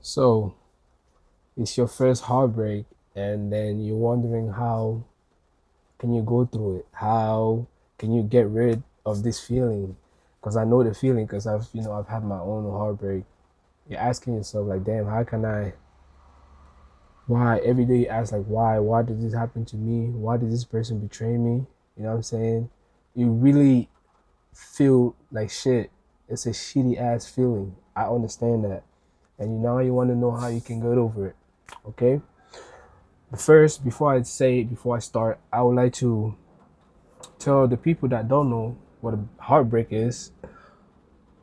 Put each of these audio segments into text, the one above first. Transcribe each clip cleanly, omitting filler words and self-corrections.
So it's your first heartbreak, and then you're wondering how can you go through it? How can you get rid of this feeling? Because I know the feeling, because I've had my own heartbreak. You're asking yourself like, damn, how can I? Why every day you ask like, why? Why did this happen to me? Why did this person betray me? You know what I'm saying? You really feel like shit. It's a shitty ass feeling. I understand that, and now you want to know how you can get over it. Okay. But first, before I start, I would like to tell the people that don't know what a heartbreak is.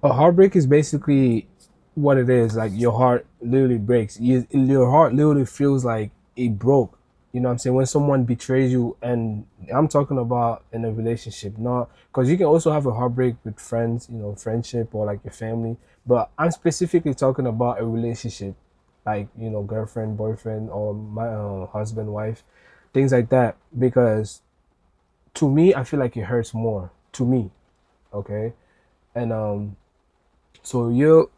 A heartbreak is basically what it is. Like your heart literally breaks. Your heart literally feels like it broke. You know what I'm saying? When someone betrays you, and I'm talking about in a relationship, not because you can also have a heartbreak with friends, friendship or like your family. But I'm specifically talking about a relationship, like girlfriend, boyfriend, or my husband, wife, things like that. Because to me, I feel like it hurts more. To me, okay, and so you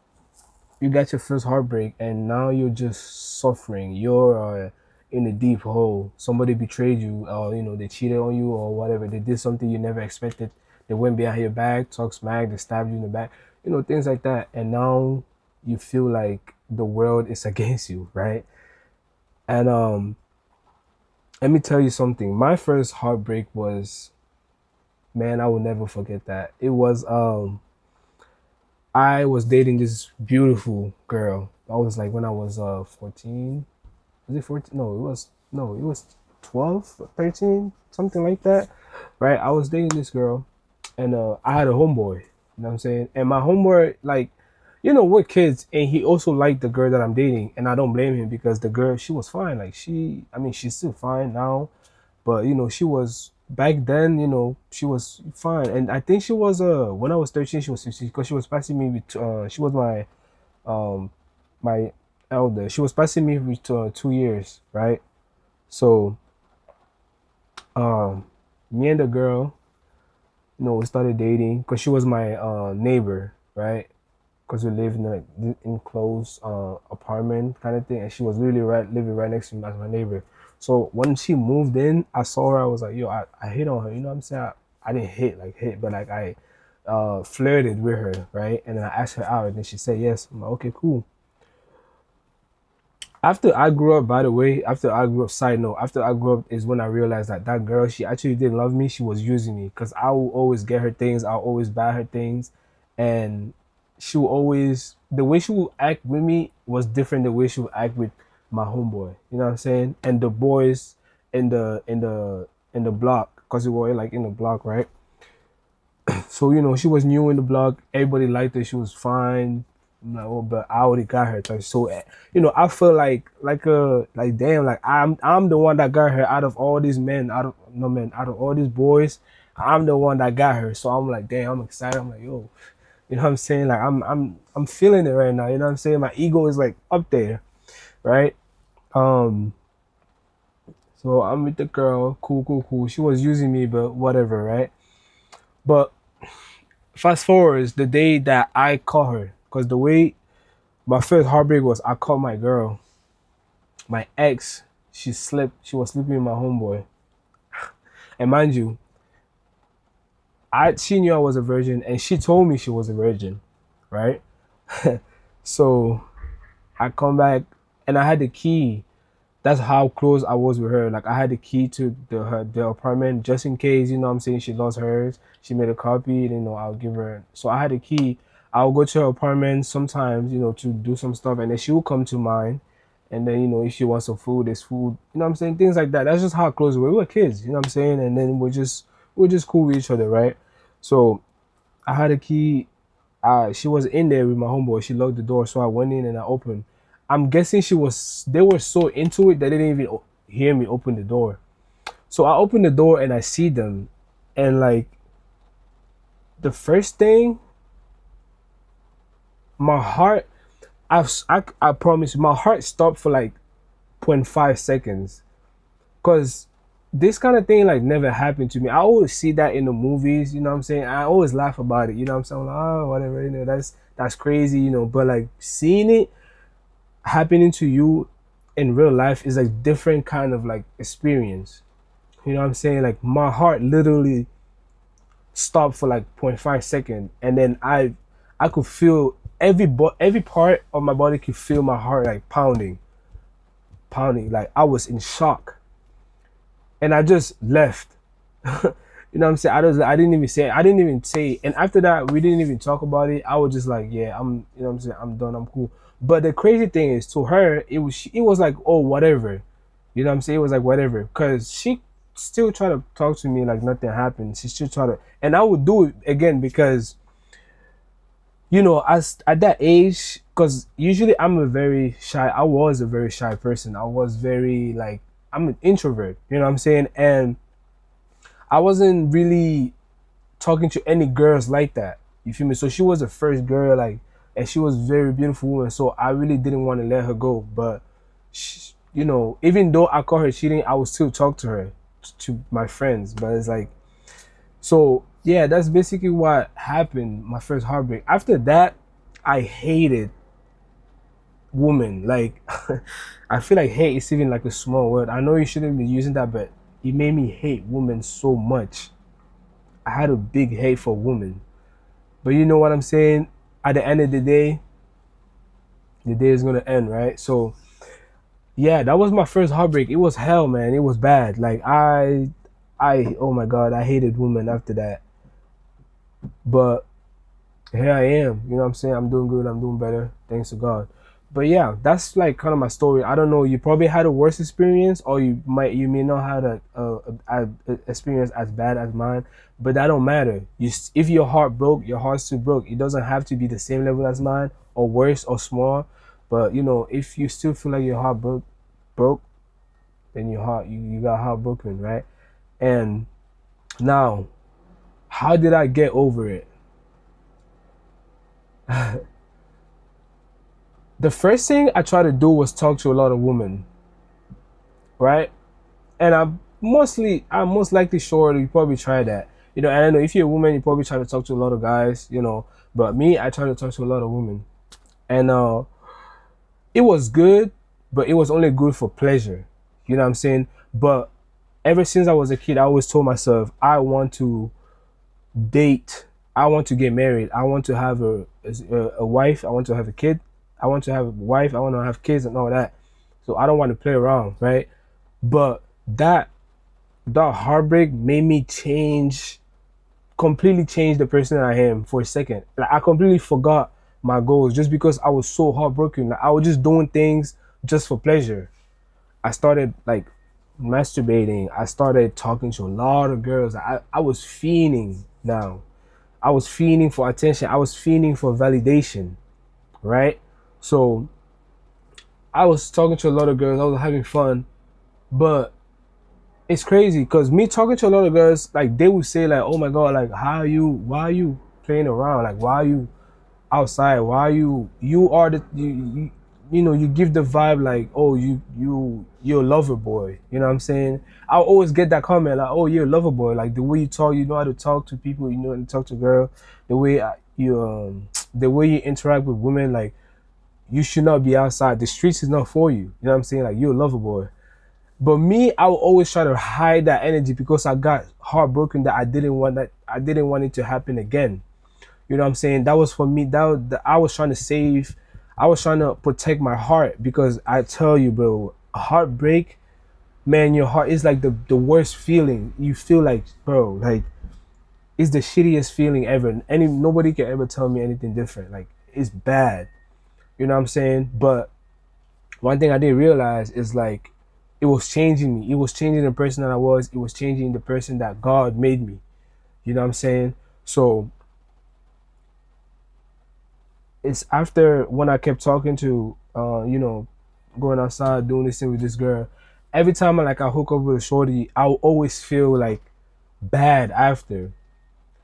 got your first heartbreak, and now you're just suffering. You're in a deep hole. Somebody betrayed you, or they cheated on you, or whatever. They did something you never expected. They went behind your back, talk smack, they stabbed you in the back, things like that. And now you feel like the world is against you, right? And let me tell you something. My first heartbreak was, man, I will never forget that. It was I was dating this beautiful girl. I was like when I was 14. Was it 14? No, it was 12, 13, something like that. Right? I was dating this girl, and I had a homeboy, you know what I'm saying? And my homeboy, like, we're kids, and he also liked the girl that I'm dating, and I don't blame him because the girl, she was fine. Like, I mean, she's still fine now, but she was back then, she was fine. And I think she was when I was 13, she was 16, because she was passing me with she was um my elder. She was passing me with 2 years, right? So um me and the girl, we started dating because she was my neighbor, right? Because we lived in like in close apartment kind of thing, and she was really living right next to me as my neighbor. So when she moved in, I saw her. I was like, yo, I hit on her. You know what I'm saying? I didn't hit, but like I flirted with her, right? And then I asked her out, and then she said yes. I'm like, okay, cool. After I grew up, by the way, after I grew up, side note, after I grew up is when I realized that that girl, she actually didn't love me. She was using me because I will always get her things. I'll always buy her things. And she will always, the way she would act with me was different the way she would act with my homeboy. You know what I'm saying? And the boys in the block, because we were like in the block, right? So, she was new in the block. Everybody liked her. She was fine. I'm like, oh, but I already got her. So, I feel like damn, like I'm the one that got her out of all these men, out of no men, out of all these boys. I'm the one that got her. So I'm like, damn, I'm excited. I'm like, yo, you know what I'm saying? Like I'm feeling it right now. You know what I'm saying? My ego is like up there, right? Um, so I'm with the girl, cool, cool, cool. She was using me, but whatever, right? But fast forward is the day that I caught her, because the way my first heartbreak was, I caught my girl, my ex. She was sleeping with my homeboy, and mind you, she knew I was a virgin, and she told me she was a virgin, right? So I come back, and I had the key. That's how close I was with her. Like, I had the key to the apartment just in case, what I'm saying, she lost hers. She made a copy, and, I'll give her. So I had the key. I'll go to her apartment sometimes, to do some stuff, and then she will come to mine. And then, if she wants some food, there's food. You know what I'm saying? Things like that. That's just how close we were. We were kids, you know what I'm saying? And then we're just cool with each other, right? So I had a key. She was in there with my homeboy. She locked the door, so I went in and I opened. I'm guessing they were so into it that they didn't even hear me open the door. So I open the door and I see them, and like the first thing, my heart, I promise you, my heart stopped for like point 0.5 seconds, because this kind of thing like never happened to me. I always see that in the movies, you know what I'm saying? I always laugh about it, you know what I'm saying? Like, oh, whatever, that's crazy, but like seeing it, happening to you in real life is like different kind of like experience. You know what I'm saying? Like my heart literally stopped for like point 0.5 second, and then I could feel every part of my body could feel my heart like pounding, pounding. Like I was in shock, and I just left. You know what I'm saying? I didn't even say. And after that, we didn't even talk about it. I was just like, yeah, you know what I'm saying? I'm done. I'm cool. But the crazy thing is, to her, it was like, oh, whatever. You know what I'm saying? It was like whatever, because she still try to talk to me like nothing happened. She still try to, and I would do it again because, you know, as at that age, because usually I'm a very shy. I was a very shy person. I was very like, I'm an introvert. You know what I'm saying? And I wasn't really talking to any girls like that. You feel me? So she was the first girl, like, and she was a very beautiful woman. So I really didn't want to let her go. But, she, you know, even though I caught her cheating, I would still talk to her, to my friends. But it's like, so yeah, that's basically what happened. My first heartbreak. After that, I hated women. Like, I feel like hate is even like a small word. I know you shouldn't be using that, but it made me hate women so much. I had a big hate for women. But you know what I'm saying? At the end of the day is gonna end, right? So yeah, that was my first heartbreak. It was hell, man. It was bad. Like oh my god, I hated women after that. But here I am. You know what I'm saying? I'm doing good. I'm doing better. Thanks to God. But yeah, that's like kind of my story. I don't know. You probably had a worse experience, or you may not have a experience as bad as mine. But that don't matter. If your heart broke, your heart still broke. It doesn't have to be the same level as mine, or worse, or small. But you know, if you still feel like your heart broke, then you got heartbroken, right? And now, how did I get over it? The first thing I tried to do was talk to a lot of women, right? And I'm most likely sure that you probably try that. You know, and I know if you're a woman, you probably try to talk to a lot of guys, you know. But me, I try to talk to a lot of women. And it was good, but it was only good for pleasure. You know what I'm saying? But ever since I was a kid, I always told myself I want to date. I want to get married. I want to have a wife. I want to have a kid. I want to have a wife. I want to have kids and all that. So I don't want to play around, right? But that heartbreak made me completely change the person that I am for a second. Like I completely forgot my goals just because I was so heartbroken. Like I was just doing things just for pleasure. I started like masturbating. I started talking to a lot of girls. I was fiending now. I was fiending for attention. I was fiending for validation, right? So I was talking to a lot of girls. I was having fun, but it's crazy because me talking to a lot of girls, like they would say like, "Oh my god, like why are you playing around? Like why are you outside? Why are you are the you know, you give the vibe like, oh, you're a lover boy. You know what I'm saying? I always get that comment like, oh, you're a lover boy. Like the way you talk, you know how to talk to people, you know how to talk to girl. The way the way you interact with women, like you should not be outside. The streets is not for you. You know what I'm saying? Like you're a lover boy. But me, I will always try to hide that energy because I got heartbroken that I didn't want it to happen again. You know what I'm saying? That was for me. I was trying to save. I was trying to protect my heart because I tell you, bro, heartbreak, man, your heart is like the worst feeling. You feel like, bro, like it's the shittiest feeling ever. Nobody can ever tell me anything different. Like it's bad. You know what I'm saying? But one thing I didn't realize is like it was changing me. It was changing the person that I was. It was changing the person that God made me. You know what I'm saying? So it's after when I kept talking to, you know, going outside, doing this thing with this girl. Every time I hook up with a shorty, I will always feel like bad after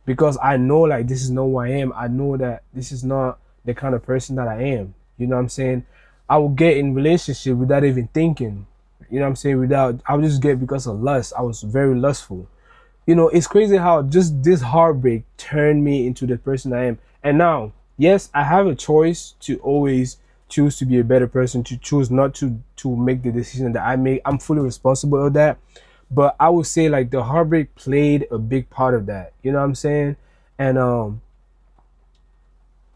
because I know like this is not who I am. I know that this is not the kind of person that I am. You know what I'm saying? I will get in relationship without even thinking. You know what I'm saying? I would just get because of lust. I was very lustful. You know, it's crazy how just this heartbreak turned me into the person I am. And now, yes, I have a choice to always choose to be a better person, to choose not to make the decision that I make. I'm fully responsible of that. But I would say like the heartbreak played a big part of that. You know what I'm saying? And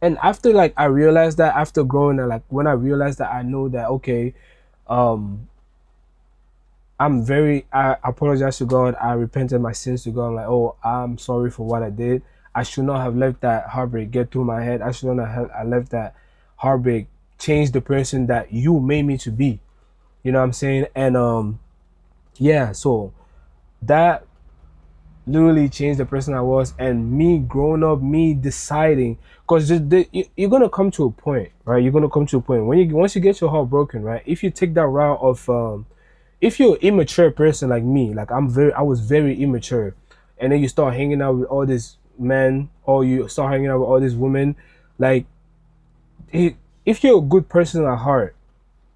and after like I realized that, after growing and like when I realized that, I know that okay, um I apologize to God. I repented my sins to God. I'm like, oh, I'm sorry for what I did. I should not have let that heartbreak get through my head. I should not have I let that heartbreak change the person that you made me to be. You know what I'm saying? And yeah, so that literally changed the person I was. And me growing up, me deciding, because you're gonna come to a point, right? You're gonna come to a point when you once you get your heart broken, right? If you take that route of if you're an immature person like me, like I was very immature, and then you start hanging out with all these men, or you start hanging out with all these women, like it, if you're a good person at heart,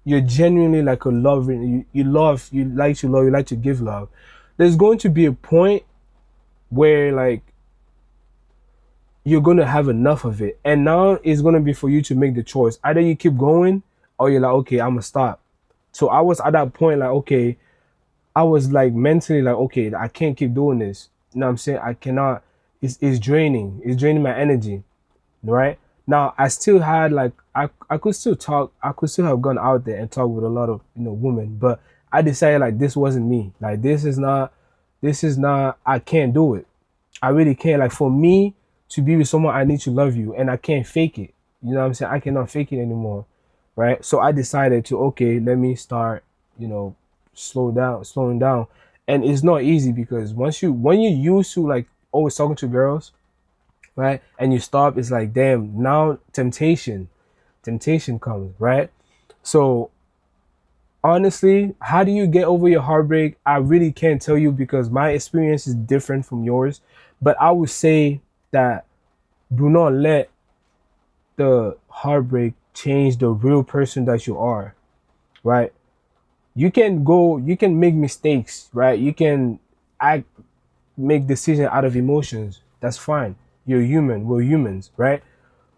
you're genuinely like a lover, you love, you like to love, you like to give love, there's going to be a point where like you're gonna have enough of it, and now it's gonna be for you to make the choice. Either you keep going, or you're like, okay, I'm gonna stop. So I was at that point like, okay, I was like mentally like, okay, I can't keep doing this. You know what I'm saying? I cannot. It's draining. It's draining my energy. Right now, I still had like I could still talk. I could still have gone out there and talk with a lot of women, but I decided like this wasn't me. Like this is not. This is not. I can't do it. I really can't. Like for me to be with someone, I need to love you, and I can't fake it. You know what I'm saying? I cannot fake it anymore, right? So I decided to okay, let me start, you know, slowing down, and it's not easy because when you used to like always talking to girls, right, and you stop, it's like damn, now temptation comes, right? So honestly, how do you get over your heartbreak? I really can't tell you because my experience is different from yours, but I would say that do not let the heartbreak change the real person that you are, right? You can make mistakes, right? You can act, make decisions out of emotions. That's fine. You're human. We're humans, right?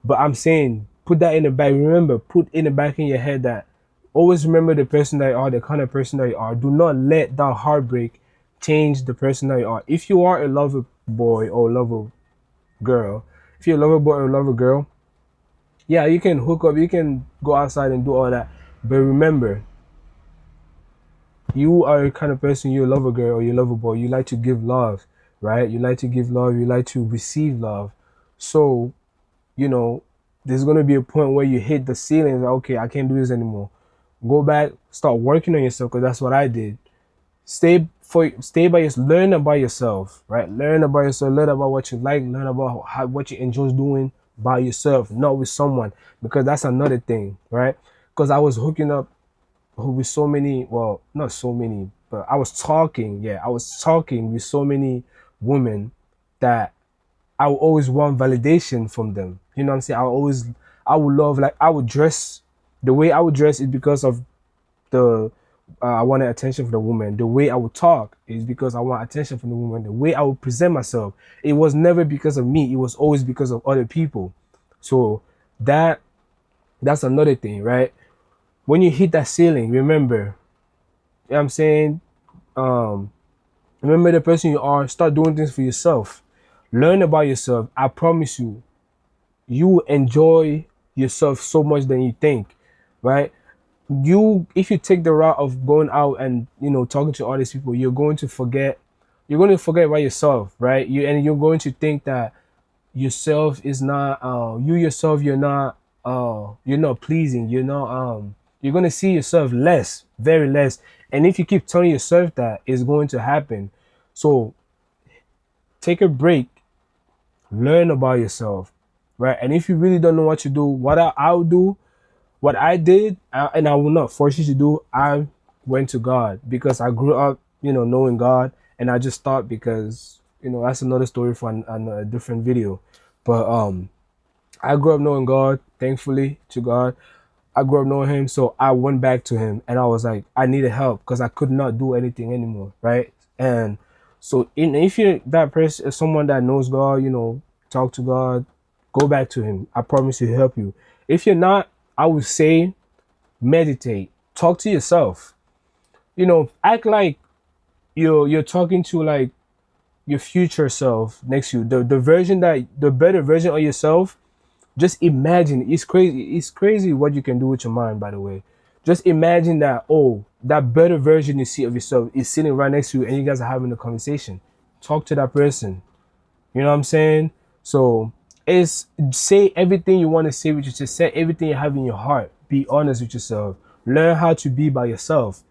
But I'm saying put that in the back. Remember, put in the back in your head that always remember the person that you are, the kind of person that you are. Do not let that heartbreak change the person that you are. If you are a lover boy or lover girl, if you're a lover boy or a lover girl, yeah, you can hook up, you can go outside and do all that. But remember, you are a kind of person, you love a girl or you love a boy, you like to give love, right? You like to give love, you like to receive love. So, you know, there's gonna be a point where you hit the ceiling, like, okay, I can't do this anymore. Go back, start working on yourself, because that's what I did. Stay by yourself, learn about yourself, right? Learn about yourself, learn about what you like, learn about what you enjoy doing by yourself, not with someone, because that's another thing, right? Because I was hooking up with so many, well, not so many, but I was talking with so many women that I would always want validation from them. You know what I'm saying? I would love, like, I would dress, the way I would dress is because of the, I wanted attention from the woman. The way I would talk is because I want attention from the woman. The way I would present myself, it was never because of me. It was always because of other people. So that, that's another thing, right? When you hit that ceiling, remember, you know what I'm saying? Um, Remember the person you are. Start doing things for yourself. Learn about yourself. I promise you, you will enjoy yourself so much than you think, right? If you take the route of going out and talking to all these people, you're going to forget about yourself, right? You're going to think that yourself is not you yourself, you're not pleasing, you're going to see yourself less, very less. And if you keep telling yourself that, it's going to happen. So take a break, learn about yourself, right? And if you really don't know what to do, I'll do, what I did, and I will not force you to do, I went to God because I grew up, knowing God, and I just stopped because, that's another story for a different video. But I grew up knowing God, thankfully to God. I grew up knowing Him, so I went back to Him, and I was like, I needed help because I could not do anything anymore, right? And so, if you're that person, someone that knows God, talk to God, go back to Him. I promise He'll help you. If you're not, I would say meditate, talk to yourself. Act like you're talking to like your future self next to you, the better version of yourself. Just imagine. It's crazy what you can do with your mind, by the way. Just imagine that, oh, that better version you see of yourself is sitting right next to you and you guys are having a conversation. Talk to that person. You know what I'm saying? So it's say everything you want to say with yourself, say everything you have in your heart. Be honest with yourself. Learn how to be by yourself.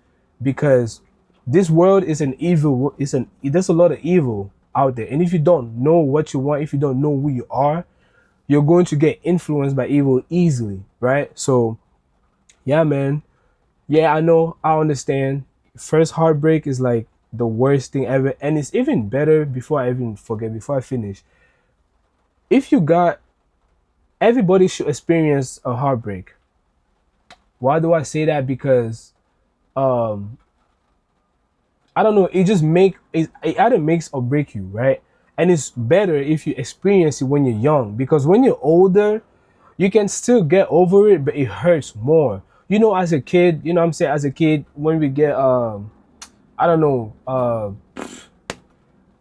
Because this world is an evil, there's a lot of evil out there. And if you don't know what you want, if you don't know who you are, you're going to get influenced by evil easily, right? So yeah, man. Yeah, I know, I understand. First heartbreak is like the worst thing ever. And it's even better, before I finish. If you got Everybody should experience a heartbreak. Why do I say that? Because um I don't know, it either makes or break you, right? And it's better if you experience it when you're young, because when you're older, you can still get over it, but it hurts more. As a kid, you know what I'm saying, as a kid, when we get I don't know,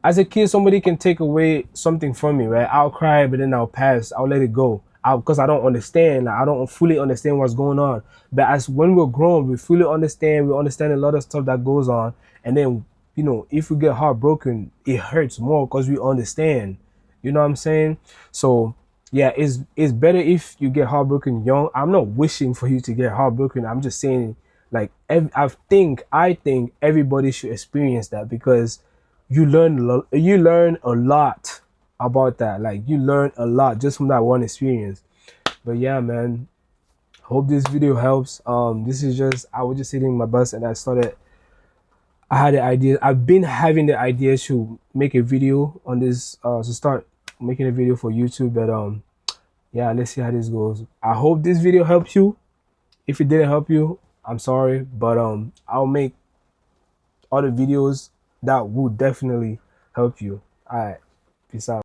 as a kid, somebody can take away something from me, right? I'll cry, but then I'll pass. I'll let it go. Because I don't understand. Like, I don't fully understand what's going on. But as when we're grown, we fully understand. We understand a lot of stuff that goes on. And then, if we get heartbroken, it hurts more because we understand. You know what I'm saying? So yeah, it's better if you get heartbroken young. I'm not wishing for you to get heartbroken. I'm just saying, like, I think everybody should experience that, because you learn a lot about that. Like, you learn a lot just from that one experience. But yeah, man, hope this video helps. This is just I was just sitting in my bus and I had the idea. I've been having the idea to make a video on this, to start making a video for YouTube. But yeah, let's see how this goes. I hope this video helps you. If it didn't help you, I'm sorry, but I'll make other videos that will definitely help you. All right, peace out.